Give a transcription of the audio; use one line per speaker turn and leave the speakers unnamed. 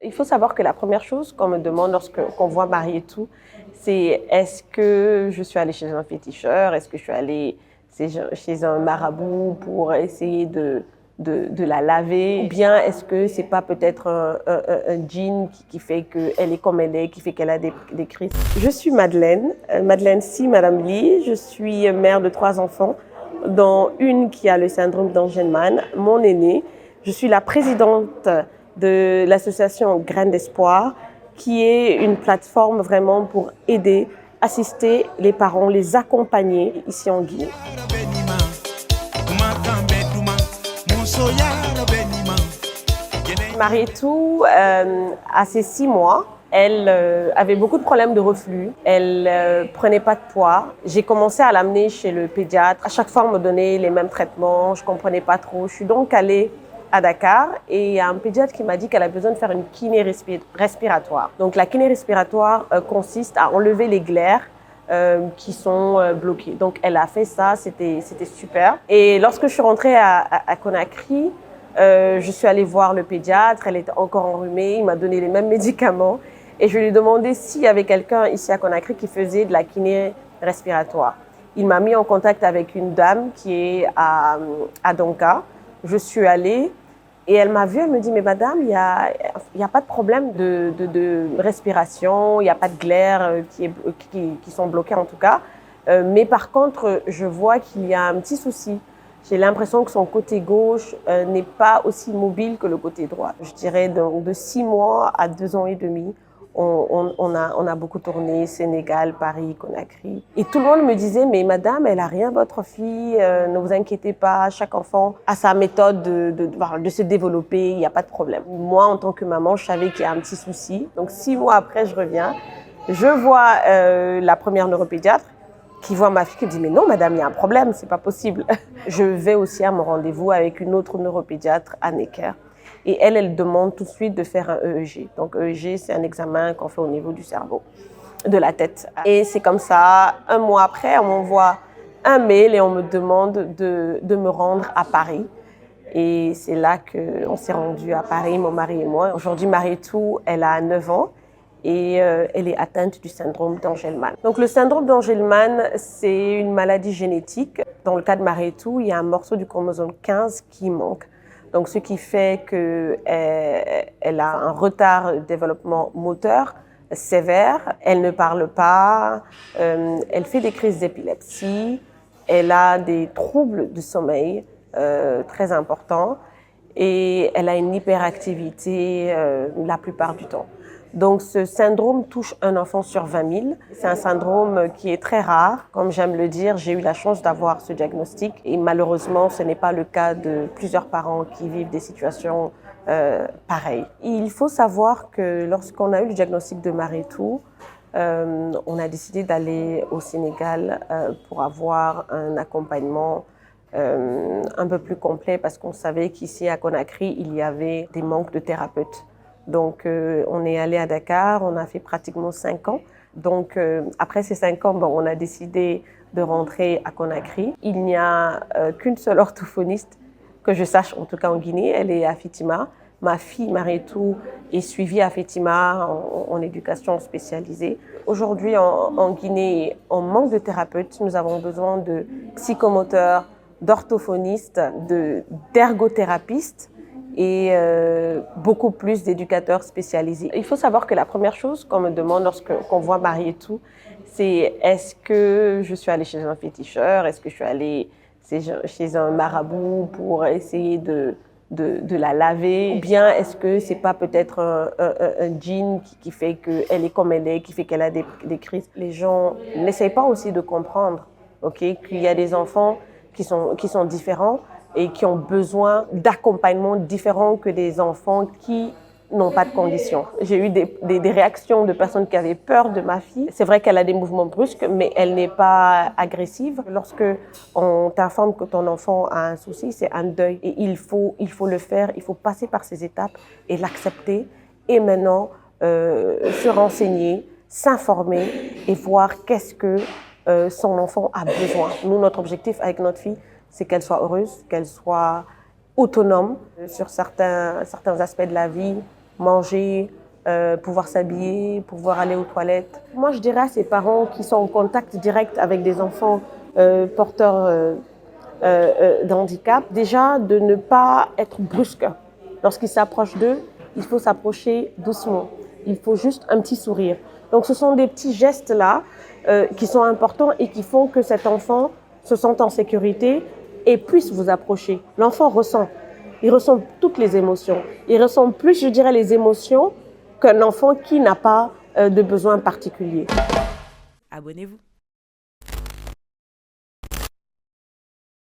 Il faut savoir que la première chose qu'on me demande lorsqu'on voit Marie et tout, c'est est-ce que je suis allée chez un féticheur, est-ce que je suis allée chez un marabout pour essayer de la laver, ou bien est-ce que c'est pas peut-être un djinn qui fait qu'elle est comme elle est, qui fait qu'elle a des crises. Je suis Madeleine, Madeleine Si, Madame Lee, je suis mère de 3 enfants, dont une qui a le syndrome d'Angelman, mon aînée. Je suis la présidente de l'association Graines d'Espoir, qui est une plateforme vraiment pour aider, assister les parents, les accompagner ici en Guinée. Marietou, à ses 6 mois, elle avait beaucoup de problèmes de reflux. Elle prenait pas de poids. J'ai commencé à l'amener chez le pédiatre. À chaque fois, on me donnait les mêmes traitements. Je comprenais pas trop. Je suis donc allée à Dakar et il y a un pédiatre qui m'a dit qu'elle a besoin de faire une kiné respiratoire. Donc la kiné respiratoire consiste à enlever les glaires qui sont bloquées. Donc elle a fait ça, c'était super. Et lorsque je suis rentrée à Conakry, je suis allée voir le pédiatre, elle était encore enrhumée, il m'a donné les mêmes médicaments et je lui ai demandé s'il y avait quelqu'un ici à Conakry qui faisait de la kiné respiratoire. Il m'a mis en contact avec une dame qui est à Donka. Je suis allée et elle m'a vue, elle me dit « Mais madame, il y a pas de problème de respiration, il n'y a pas de glaires qui sont bloquées en tout cas. Mais par contre, je vois qu'il y a un petit souci. J'ai l'impression que son côté gauche n'est pas aussi mobile que le côté droit. Je dirais de 6 mois à 2 ans et demi, on a beaucoup tourné, Sénégal, Paris, Conakry. Et tout le monde me disait, mais madame, elle a rien, votre fille, ne vous inquiétez pas, chaque enfant a sa méthode de se développer, il n'y a pas de problème. Moi, en tant que maman, je savais qu'il y a un petit souci. Donc 6 mois après, je reviens, je vois la première neuropédiatre, qui voit ma fille qui me dit « Mais non, madame, il y a un problème, c'est pas possible. » Je vais aussi à mon rendez-vous avec une autre neuropédiatre à Necker. Et elle demande tout de suite de faire un EEG. Donc EEG, c'est un examen qu'on fait au niveau du cerveau, de la tête. Et c'est comme ça, 1 mois après, on m'envoie un mail et on me demande de me rendre à Paris. Et c'est là qu'on s'est rendu à Paris, mon mari et moi. Aujourd'hui, Marietou, elle a 9 ans. Et elle est atteinte du syndrome d'Angelman. Donc le syndrome d'Angelman, c'est une maladie génétique. Dans le cas de Marietou, il y a un morceau du chromosome 15 qui manque. Donc ce qui fait qu'elle a un retard de développement moteur sévère. Elle ne parle pas, elle fait des crises d'épilepsie, elle a des troubles de sommeil très importants et elle a une hyperactivité la plupart du temps. Donc ce syndrome touche un enfant sur 20 000. C'est un syndrome qui est très rare. Comme j'aime le dire, j'ai eu la chance d'avoir ce diagnostic et malheureusement, ce n'est pas le cas de plusieurs parents qui vivent des situations pareilles. Il faut savoir que lorsqu'on a eu le diagnostic de Marietou, on a décidé d'aller au Sénégal pour avoir un accompagnement un peu plus complet parce qu'on savait qu'ici à Conakry, il y avait des manques de thérapeutes. Donc, on est allé à Dakar, on a fait pratiquement 5 ans. Donc, après ces 5 ans, on a décidé de rentrer à Conakry. Il n'y a qu'une seule orthophoniste que je sache, en tout cas en Guinée, elle est à Fitima. Ma fille, Marietou, est suivie à Fitima en éducation spécialisée. Aujourd'hui, en Guinée, on manque de thérapeutes. Nous avons besoin de psychomoteurs, d'orthophonistes, d'ergothérapistes et beaucoup plus d'éducateurs spécialisés. Il faut savoir que la première chose qu'on me demande lorsqu'on voit Marietou, c'est est-ce que je suis allée chez un féticheur, est-ce que je suis allée chez un marabout pour essayer de la laver, ou bien est-ce que c'est pas peut-être un djinn qui fait qu'elle est comme elle est, qui fait qu'elle a des crises. Les gens n'essayent pas aussi de comprendre, qu'il y a des enfants qui sont différents et qui ont besoin d'accompagnement différent que des enfants qui n'ont pas de conditions. J'ai eu des réactions de personnes qui avaient peur de ma fille. C'est vrai qu'elle a des mouvements brusques, mais elle n'est pas agressive. Lorsque on t'informe que ton enfant a un souci, c'est un deuil. Et il faut le faire, il faut passer par ces étapes et l'accepter. Et maintenant, se renseigner, s'informer et voir qu'est-ce que son enfant a besoin. Nous, notre objectif avec notre fille, c'est qu'elle soit heureuse, qu'elle soit autonome sur certains aspects de la vie, manger, pouvoir s'habiller, pouvoir aller aux toilettes. Moi, je dirais à ces parents qui sont en contact direct avec des enfants porteurs de handicap, déjà de ne pas être brusque. Lorsqu'ils s'approchent d'eux, il faut s'approcher doucement. Il faut juste un petit sourire. Donc ce sont des petits gestes-là qui sont importants et qui font que cet enfant se sente en sécurité et puisse vous approcher. L'enfant ressent. Il ressent toutes les émotions. Il ressent plus, je dirais, les émotions qu'un enfant qui n'a pas de besoin particulier.
Abonnez-vous.